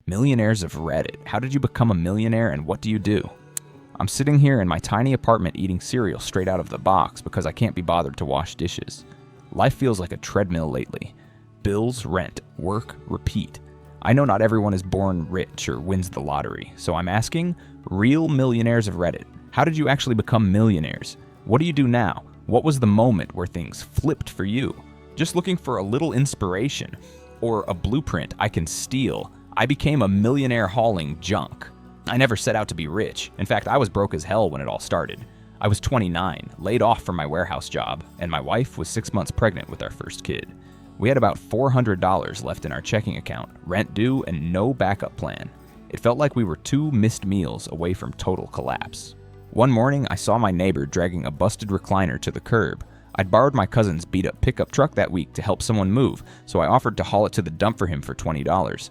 Millionaires of Reddit. How did you become a millionaire and what do you do? I'm sitting here in my tiny apartment eating cereal straight out of the box because I can't be bothered to wash dishes. Life feels like a treadmill lately. Bills, rent, work, repeat. I know not everyone is born rich or wins the lottery, so I'm asking real millionaires of Reddit, how did you actually become millionaires? What do you do now? What was the moment where things flipped for you? Just looking for a little inspiration or a blueprint I can steal. I became a millionaire hauling junk. I never set out to be rich. In fact, I was broke as hell when it all started. I was 29, laid off from my warehouse job, and my wife was 6 months pregnant with our first kid. We had about $400 left in our checking account, rent due, and no backup plan. It felt like we were 2 missed meals away from total collapse. One morning, I saw my neighbor dragging a busted recliner to the curb. I'd borrowed my cousin's beat-up pickup truck that week to help someone move, so I offered to haul it to the dump for him for $20.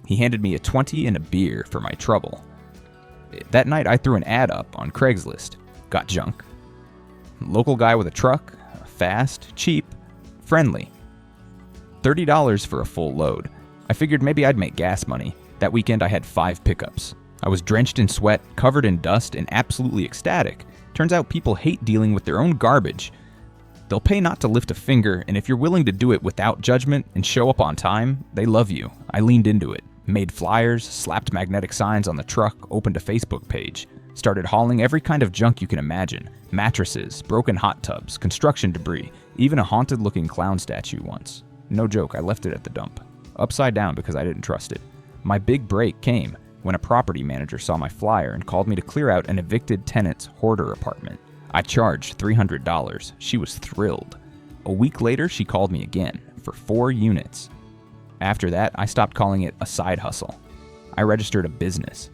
He handed me a $20 and a beer for my trouble. That night, I threw an ad up on Craigslist. Got junk. Local guy with a truck, fast, cheap, friendly. $30 for a full load. I figured maybe I'd make gas money. That weekend I had 5 pickups. I was drenched in sweat, covered in dust, and absolutely ecstatic. Turns out people hate dealing with their own garbage. They'll pay not to lift a finger, and if you're willing to do it without judgment and show up on time, they love you. I leaned into it. Made flyers, slapped magnetic signs on the truck, opened a Facebook page. Started hauling every kind of junk you can imagine. Mattresses, broken hot tubs, construction debris, even a haunted-looking clown statue once. No joke, I left it at the dump. Upside down because I didn't trust it. My big break came when a property manager saw my flyer and called me to clear out an evicted tenant's hoarder apartment. I charged $300. She was thrilled. A week later, she called me again for 4 units. After that, I stopped calling it a side hustle. I registered a business,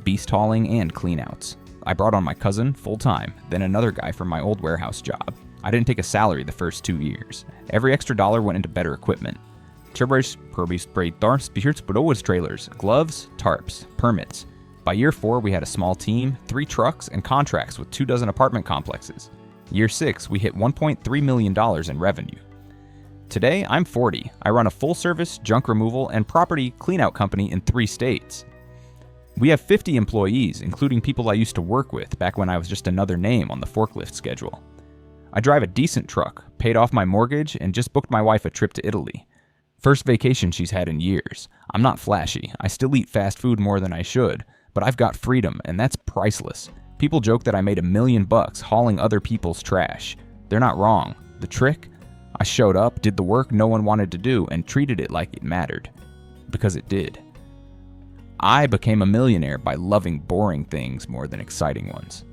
beast hauling and cleanouts. I brought on my cousin full-time, then another guy from my old warehouse job. I didn't take a salary the first 2 years. Every extra dollar went into better equipment. Trailers, gloves, tarps, permits. By year 4, we had a small team, 3 trucks, and contracts with 24 apartment complexes. Year 6, we hit $1.3 million in revenue. Today, I'm 40. I run a full-service junk removal and property cleanout company in 3 states. We have 50 employees, including people I used to work with back when I was just another name on the forklift schedule. I drive a decent truck, paid off my mortgage, and just booked my wife a trip to Italy. First vacation she's had in years. I'm not flashy. I still eat fast food more than I should, but I've got freedom, and that's priceless. People joke that I made $1 million hauling other people's trash. They're not wrong. The trick? I showed up, did the work no one wanted to do, and treated it like it mattered. Because it did. I became a millionaire by loving boring things more than exciting ones.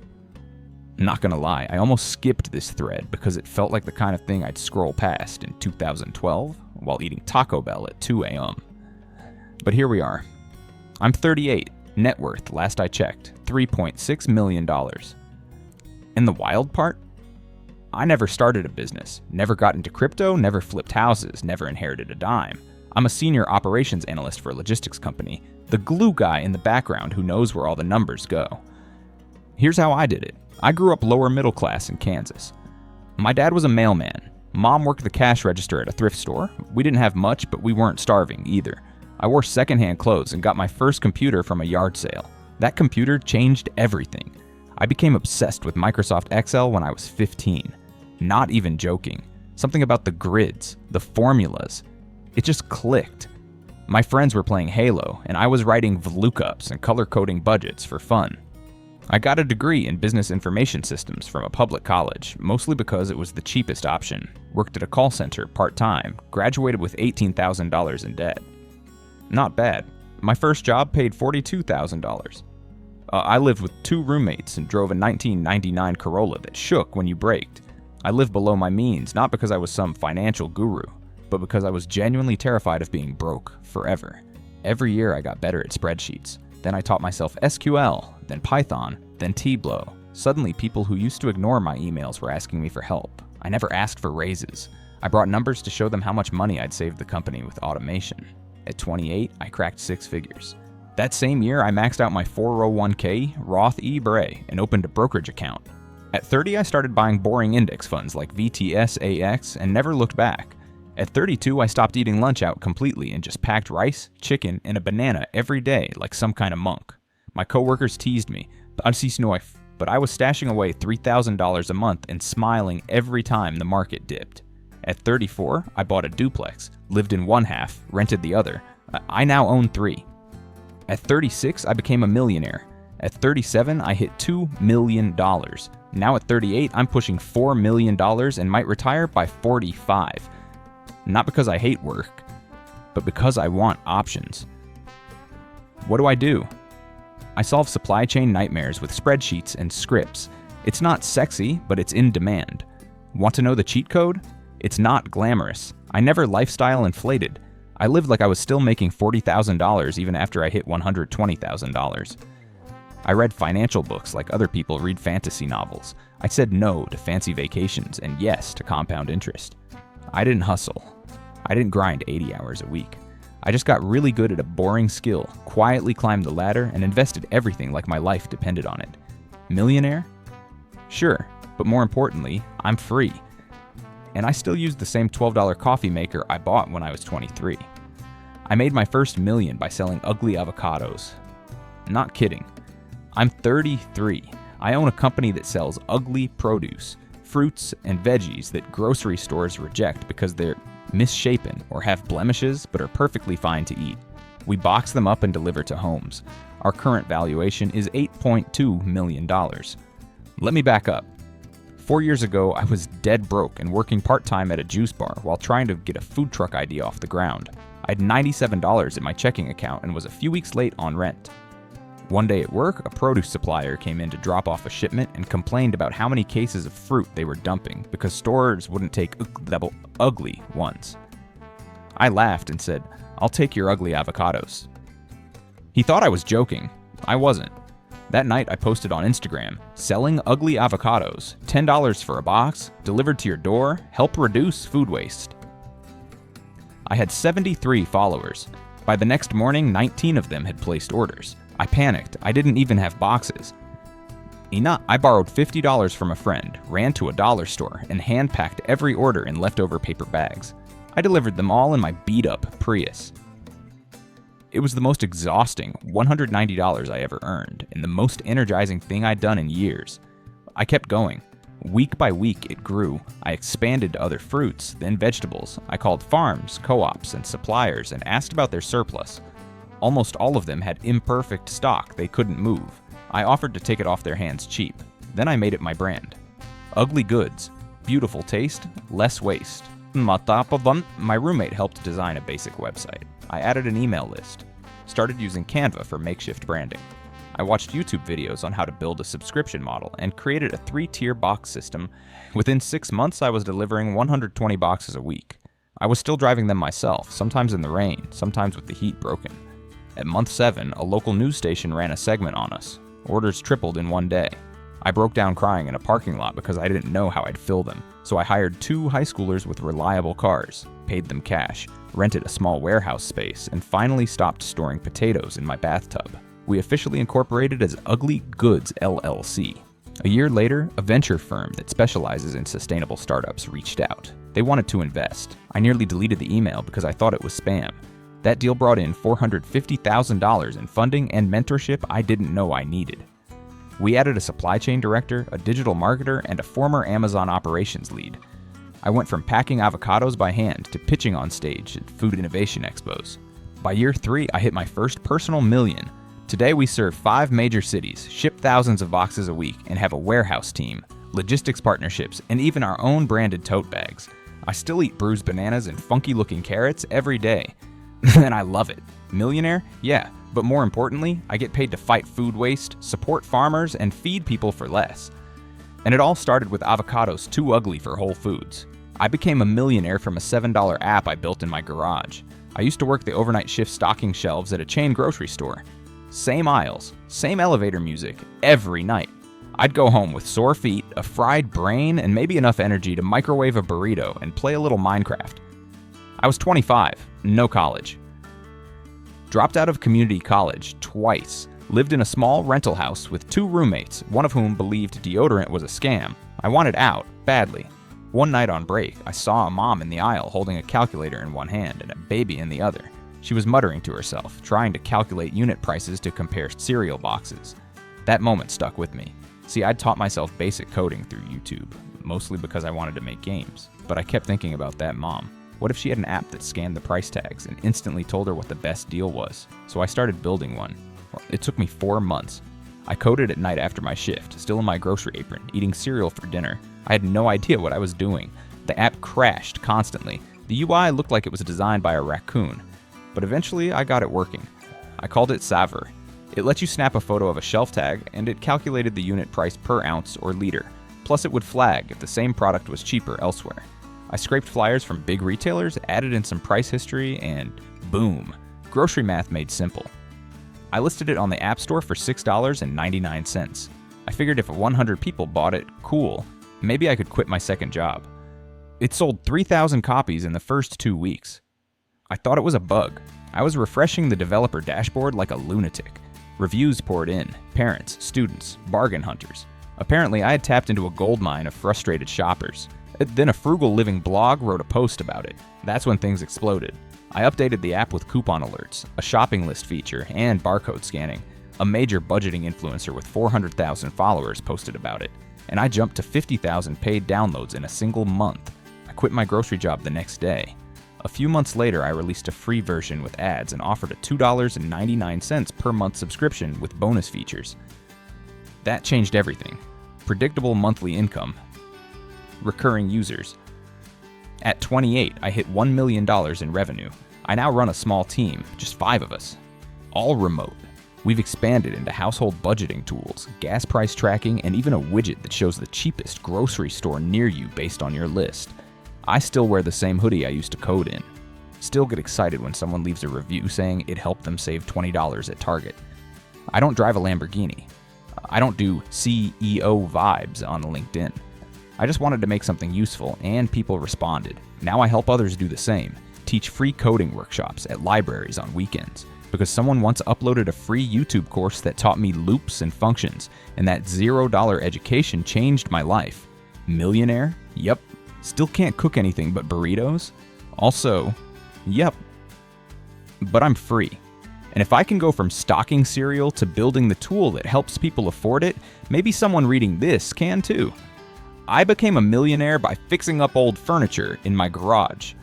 Not gonna lie, I almost skipped this thread because it felt like the kind of thing I'd scroll past in 2012 while eating Taco Bell at 2 a.m. But here we are. I'm 38, net worth, last I checked, $3.6 million. And the wild part? I never started a business, never got into crypto, never flipped houses, never inherited a dime. I'm a senior operations analyst for a logistics company, the glue guy in the background who knows where all the numbers go. Here's how I did it. I grew up lower middle class in Kansas. My dad was a mailman. Mom worked the cash register at a thrift store. We didn't have much, but we weren't starving either. I wore secondhand clothes and got my first computer from a yard sale. That computer changed everything. I became obsessed with Microsoft Excel when I was 15. Not even joking. Something about the grids, the formulas. It just clicked. My friends were playing Halo, and I was writing VLOOKUPs and color-coding budgets for fun. I got a degree in business information systems from a public college, mostly because it was the cheapest option. Worked at a call center part-time, graduated with $18,000 in debt. Not bad. My first job paid $42,000. I lived with 2 roommates and drove a 1999 Corolla that shook when you braked. I lived below my means, not because I was some financial guru, but because I was genuinely terrified of being broke forever. Every year I got better at spreadsheets. Then I taught myself SQL, then Python, then Tableau. Suddenly people who used to ignore my emails were asking me for help. I never asked for raises. I brought numbers to show them how much money I'd saved the company with automation. At 28, I cracked 6 figures. That same year, I maxed out my 401k, Roth IRA, and opened a brokerage account. At 30, I started buying boring index funds like VTS, AX, and never looked back. At 32, I stopped eating lunch out completely and just packed rice, chicken, and a banana every day like some kind of monk. My coworkers teased me, but I was stashing away $3,000 a month and smiling every time the market dipped. At 34, I bought a duplex, lived in one half, rented the other. I now own 3. At 36, I became a millionaire. At 37, I hit $2 million. Now at 38, I'm pushing $4 million and might retire by 45. Not because I hate work, but because I want options. What do? I solve supply chain nightmares with spreadsheets and scripts. It's not sexy, but it's in demand. Want to know the cheat code? It's not glamorous. I never lifestyle inflated. I lived like I was still making $40,000 even after I hit $120,000. I read financial books like other people read fantasy novels. I said no to fancy vacations and yes to compound interest. I didn't hustle. I didn't grind 80 hours a week. I just got really good at a boring skill, quietly climbed the ladder, and invested everything like my life depended on it. Millionaire? Sure, but more importantly, I'm free. And I still use the same $12 coffee maker I bought when I was 23. I made my first million by selling ugly avocados. Not kidding. I'm 33. I own a company that sells ugly produce, fruits, and veggies that grocery stores reject because they're misshapen or have blemishes but are perfectly fine to eat. We box them up and deliver to homes. Our current valuation is $8.2 million. Let me back up. 4 years ago, I was dead broke and working part-time at a juice bar while trying to get a food truck idea off the ground. I had $97 in my checking account and was a few weeks late on rent. One day at work, a produce supplier came in to drop off a shipment and complained about how many cases of fruit they were dumping because stores wouldn't take ugly ones. I laughed and said, "I'll take your ugly avocados." He thought I was joking. I wasn't. That night I posted on Instagram, "Selling ugly avocados, $10 for a box, delivered to your door, help reduce food waste." I had 73 followers. By the next morning, 19 of them had placed orders. I panicked. I didn't even have boxes. I borrowed $50 from a friend, ran to a dollar store, and hand-packed every order in leftover paper bags. I delivered them all in my beat-up Prius. It was the most exhausting $190 I ever earned, and the most energizing thing I'd done in years. I kept going. Week by week, it grew. I expanded to other fruits, then vegetables. I called farms, co-ops, and suppliers and asked about their surplus. Almost all of them had imperfect stock they couldn't move. I offered to take it off their hands cheap. Then I made it my brand. Ugly goods, beautiful taste, less waste. On top of them, my roommate helped design a basic website. I added an email list. Started using Canva for makeshift branding. I watched YouTube videos on how to build a subscription model and created a 3-tier box system. Within 6 months, I was delivering 120 boxes a week. I was still driving them myself, sometimes in the rain, sometimes with the heat broken. At month 7, a local news station ran a segment on us. Orders tripled in one day. I broke down crying in a parking lot because I didn't know how I'd fill them. So I hired 2 high schoolers with reliable cars, paid them cash, rented a small warehouse space, and finally stopped storing potatoes in my bathtub. We officially incorporated as Ugly Goods LLC. A year later, a venture firm that specializes in sustainable startups reached out. They wanted to invest. I nearly deleted the email because I thought it was spam. That deal brought in $450,000 in funding and mentorship I didn't know I needed. We added a supply chain director, a digital marketer, and a former Amazon operations lead. I went from packing avocados by hand to pitching on stage at food innovation expos. By year 3, I hit my first personal million. Today we serve 5 major cities, ship thousands of boxes a week, and have a warehouse team, logistics partnerships, and even our own branded tote bags. I still eat bruised bananas and funky-looking carrots every day. And I love it. Millionaire? Yeah, but more importantly, I get paid to fight food waste, support farmers, and feed people for less. And it all started with avocados too ugly for Whole Foods. I became a millionaire from a $7 app I built in my garage. I used to work the overnight shift stocking shelves at a chain grocery store. Same aisles, same elevator music, every night. I'd go home with sore feet, a fried brain, and maybe enough energy to microwave a burrito and play a little Minecraft. I was 25, no college. Dropped out of community college twice. Lived in a small rental house with 2 roommates, one of whom believed deodorant was a scam. I wanted out, badly. One night on break, I saw a mom in the aisle holding a calculator in one hand and a baby in the other. She was muttering to herself, trying to calculate unit prices to compare cereal boxes. That moment stuck with me. See, I'd taught myself basic coding through YouTube, mostly because I wanted to make games. But I kept thinking about that mom. What if she had an app that scanned the price tags and instantly told her what the best deal was? So I started building one. Well, it took me 4 months. I coded at night after my shift, still in my grocery apron, eating cereal for dinner. I had no idea what I was doing. The app crashed constantly. The UI looked like it was designed by a raccoon. But eventually, I got it working. I called it Savor. It let you snap a photo of a shelf tag, and it calculated the unit price per ounce or liter. Plus, it would flag if the same product was cheaper elsewhere. I scraped flyers from big retailers, added in some price history, and boom, grocery math made simple. I listed it on the App Store for $6.99. I figured if 100 people bought it, cool. Maybe I could quit my second job. It sold 3,000 copies in the first 2 weeks. I thought it was a bug. I was refreshing the developer dashboard like a lunatic. Reviews poured in, parents, students, bargain hunters. Apparently, I had tapped into a goldmine of frustrated shoppers. Then a frugal living blog wrote a post about it. That's when things exploded. I updated the app with coupon alerts, a shopping list feature, and barcode scanning. A major budgeting influencer with 400,000 followers posted about it. And I jumped to 50,000 paid downloads in a single month. I quit my grocery job the next day. A few months later, I released a free version with ads and offered a $2.99 per month subscription with bonus features. That changed everything. Predictable monthly income. Recurring users. At 28, I hit $1 million in revenue. I now run a small team, just 5 of us. All remote. We've expanded into household budgeting tools, gas price tracking, and even a widget that shows the cheapest grocery store near you based on your list. I still wear the same hoodie I used to code in. Still get excited when someone leaves a review saying it helped them save $20 at Target. I don't drive a Lamborghini. I don't do CEO vibes on LinkedIn. I just wanted to make something useful, and people responded. Now I help others do the same. Teach free coding workshops at libraries on weekends. Because someone once uploaded a free YouTube course that taught me loops and functions, and that $0 education changed my life. Millionaire? Yep. Still can't cook anything but burritos? Also, yep. But I'm free. And if I can go from stocking cereal to building the tool that helps people afford it, maybe someone reading this can too. I became a millionaire by fixing up old furniture in my garage.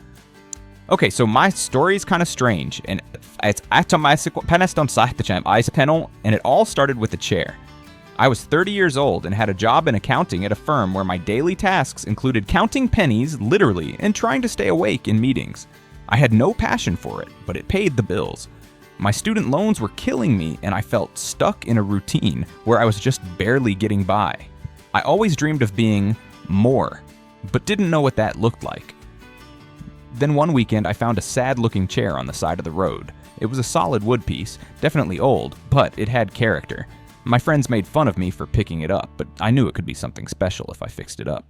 Okay, so my story is kind of strange, and it all started with a chair. I was 30 years old and had a job in accounting at a firm where my daily tasks included counting pennies, literally, and trying to stay awake in meetings. I had no passion for it, but it paid the bills. My student loans were killing me, and I felt stuck in a routine where I was just barely getting by. I always dreamed of being more, but didn't know what that looked like. Then one weekend, I found a sad-looking chair on the side of the road. It was a solid wood piece, definitely old, but it had character. My friends made fun of me for picking it up, but I knew it could be something special if I fixed it up.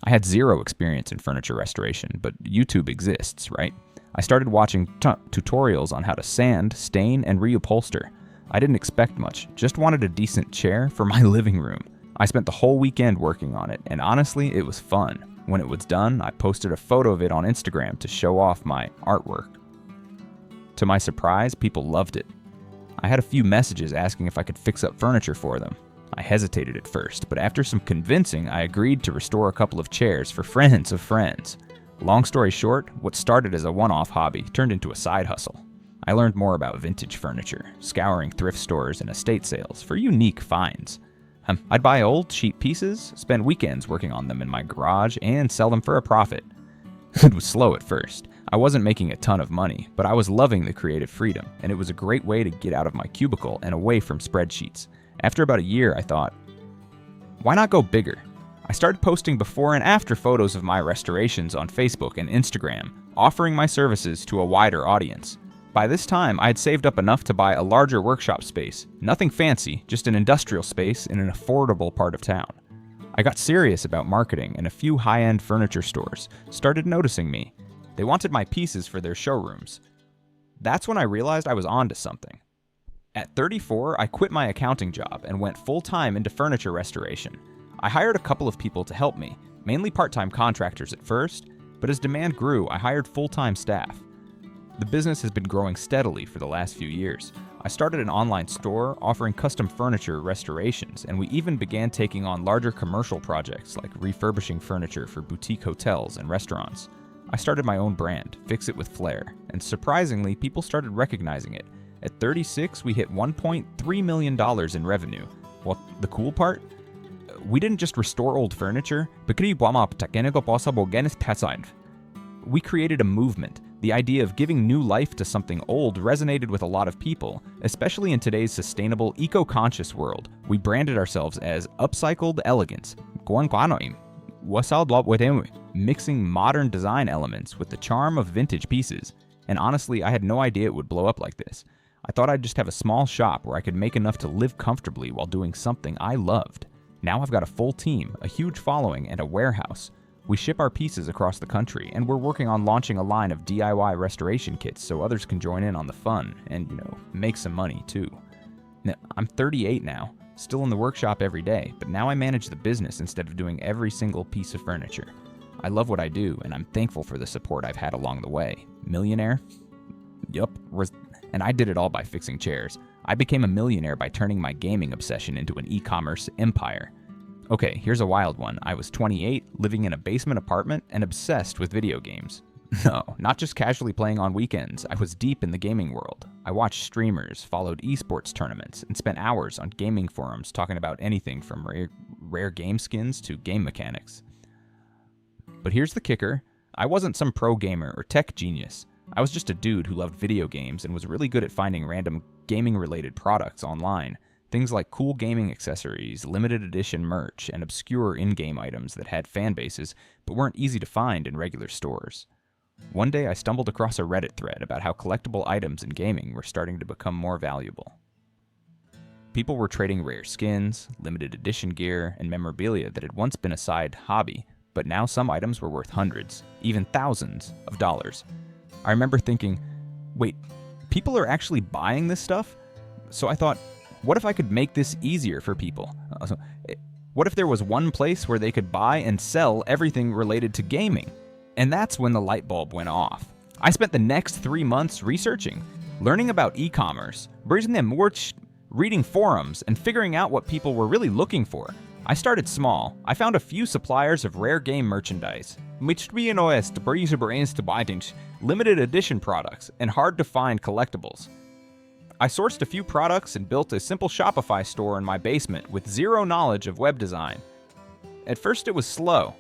I had zero experience in furniture restoration, but YouTube exists, right? I started watching tutorials on how to sand, stain, and reupholster. I didn't expect much, just wanted a decent chair for my living room. I spent the whole weekend working on it, and honestly, it was fun. When it was done, I posted a photo of it on Instagram to show off my artwork. To my surprise, people loved it. I had a few messages asking if I could fix up furniture for them. I hesitated at first, but after some convincing, I agreed to restore a couple of chairs for friends of friends. Long story short, what started as a one-off hobby turned into a side hustle. I learned more about vintage furniture, scouring thrift stores and estate sales for unique finds. I'd buy old, cheap pieces, spend weekends working on them in my garage, and sell them for a profit. It was slow at first. I wasn't making a ton of money, but I was loving the creative freedom, and it was a great way to get out of my cubicle and away from spreadsheets. After about a year, I thought, why not go bigger? I started posting before and after photos of my restorations on Facebook and Instagram, offering my services to a wider audience. By this time, I had saved up enough to buy a larger workshop space. Nothing fancy, just an industrial space in an affordable part of town. I got serious about marketing, and a few high-end furniture stores started noticing me. They wanted my pieces for their showrooms. That's when I realized I was onto something. At 34, I quit my accounting job and went full-time into furniture restoration. I hired a couple of people to help me, mainly part-time contractors at first, but as demand grew, I hired full-time staff. The business has been growing steadily for the last few years. I started an online store offering custom furniture restorations, and we even began taking on larger commercial projects like refurbishing furniture for boutique hotels and restaurants. I started my own brand, Fix It with Flair, and surprisingly, people started recognizing it. At 36, we hit $1.3 million in revenue. Well, the cool part? We didn't just restore old furniture, we created a movement. The idea of giving new life to something old resonated with a lot of people, especially in today's sustainable, eco-conscious world. We branded ourselves as Upcycled Elegance, mixing modern design elements with the charm of vintage pieces. And honestly, I had no idea it would blow up like this. I thought I'd just have a small shop where I could make enough to live comfortably while doing something I loved. Now I've got a full team, a huge following, and a warehouse. We ship our pieces across the country, and we're working on launching a line of DIY restoration kits so others can join in on the fun and, make some money too. Now, I'm 38 now, still in the workshop every day, but now I manage the business instead of doing every single piece of furniture. I love what I do, and I'm thankful for the support I've had along the way. Millionaire? Yup. And I did it all by fixing chairs. I became a millionaire by turning my gaming obsession into an e-commerce empire. Okay, here's a wild one. I was 28, living in a basement apartment, and obsessed with video games. No, not just casually playing on weekends. I was deep in the gaming world. I watched streamers, followed esports tournaments, and spent hours on gaming forums talking about anything from rare game skins to game mechanics. But here's the kicker. I wasn't some pro gamer or tech genius. I was just a dude who loved video games and was really good at finding random gaming-related products online. Things like cool gaming accessories, limited edition merch, and obscure in-game items that had fan bases but weren't easy to find in regular stores. One day I stumbled across a Reddit thread about how collectible items in gaming were starting to become more valuable. People were trading rare skins, limited edition gear, and memorabilia that had once been a side hobby, but now some items were worth hundreds, even thousands of dollars. I remember thinking, wait, people are actually buying this stuff? So I thought, what if I could make this easier for people? What if there was one place where they could buy and sell everything related to gaming? And that's when the light bulb went off. I spent the next 3 months researching, learning about e-commerce, reading forums, and figuring out what people were really looking for. I started small. I found a few suppliers of rare game merchandise, limited edition products, and hard-to-find collectibles. I sourced a few products and built a simple Shopify store in my basement with zero knowledge of web design. At first it was slow.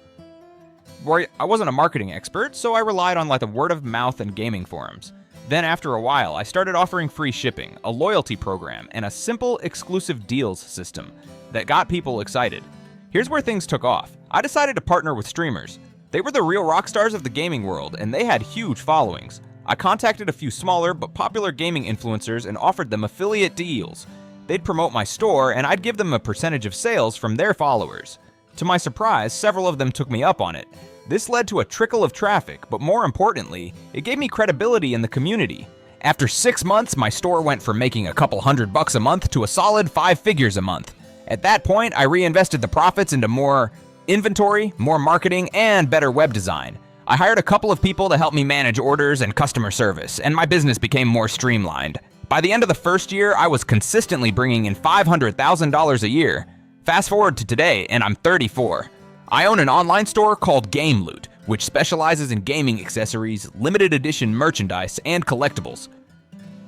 I wasn't a marketing expert, so I relied on the word of mouth and gaming forums. Then after a while, I started offering free shipping, a loyalty program, and a simple exclusive deals system that got people excited. Here's where things took off. I decided to partner with streamers. They were the real rock stars of the gaming world, and they had huge followings. I contacted a few smaller but popular gaming influencers and offered them affiliate deals. They'd promote my store, and I'd give them a percentage of sales from their followers. To my surprise, several of them took me up on it. This led to a trickle of traffic, but more importantly, it gave me credibility in the community. After 6 months, my store went from making a couple $100 a month to a solid 5 figures a month. At that point, I reinvested the profits into more inventory, more marketing, and better web design. I hired a couple of people to help me manage orders and customer service, and my business became more streamlined. By the end of the first year, I was consistently bringing in $500,000 a year. Fast forward to today, and I'm 34. I own an online store called Game Loot, which specializes in gaming accessories, limited edition merchandise, and collectibles.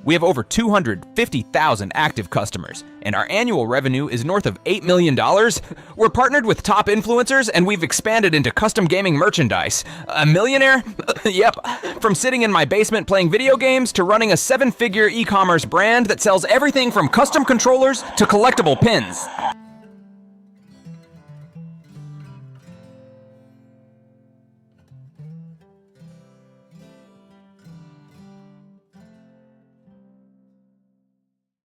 We have over 250,000 active customers, and our annual revenue is north of $8 million. We're partnered with top influencers, and we've expanded into custom gaming merchandise. A millionaire? Yep. From sitting in my basement playing video games to running a 7-figure e-commerce brand that sells everything from custom controllers to collectible pins.